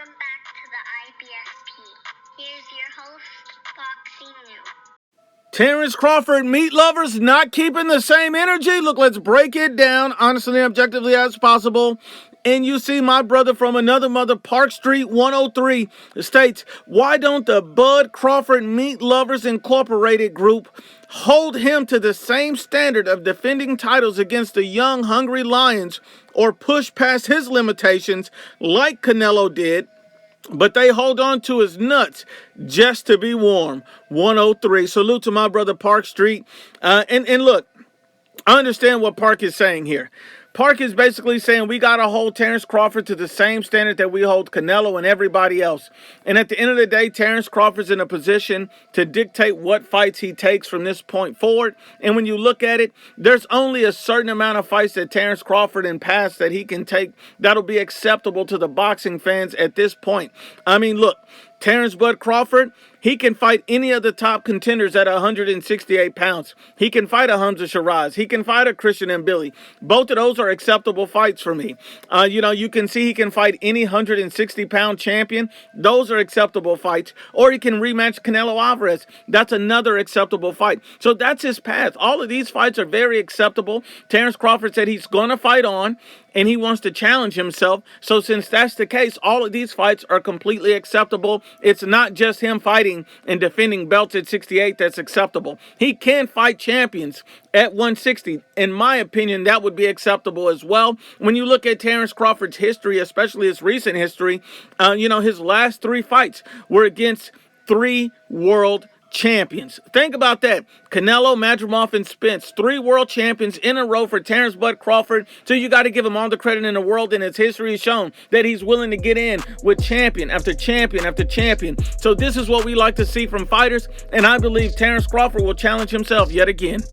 Welcome back to the IBSP. Here's your host, Foxy New. Terence Crawford, meat lovers, not keeping the same energy? Look, let's break it down honestly and objectively as possible. And you see my brother from another mother, Park Street 103, states, why don't the Bud Crawford Meat Lovers Incorporated group hold him to the same standard of defending titles against the young, hungry lions, or push past his limitations like Canelo did? But they hold on to his nuts just to be warm. 103. Salute to my brother Park Street. And look, I understand what Park is saying here. Park is basically saying we got to hold Terence Crawford to the same standard that we hold Canelo and everybody else. And at the end of the day, Terence Crawford's in a position to dictate what fights he takes from this point forward. And when you look at it, there's only a certain amount of fights that Terence Crawford in past that he can take that'll be acceptable to the boxing fans at this point. I mean, look, Terence Bud Crawford, he can fight any of the top contenders at 168 pounds. He can fight a Hamza Shiraz. He can fight a Christian and Billy. Both of those are acceptable fights for me. You can see he can fight any 160-pound champion. Those are acceptable fights. Or he can rematch Canelo Alvarez. That's another acceptable fight. So that's his path. All of these fights are very acceptable. Terence Crawford said he's going to fight on, and he wants to challenge himself. So since that's the case, all of these fights are completely acceptable. It's not just him fighting and defending belts at 68 that's acceptable. He can fight champions at 160. In my opinion, that would be acceptable as well. When you look at Terence Crawford's history, especially his recent history, his last 3 fights were against 3 world champions. Think about that. Canelo, Madrimov, and Spence. 3 world champions in a row for Terence Bud Crawford. So you got to give him all the credit in the world, and his history has shown that he's willing to get in with champion after champion after champion. So this is what we like to see from fighters, and I believe Terence Crawford will challenge himself yet again.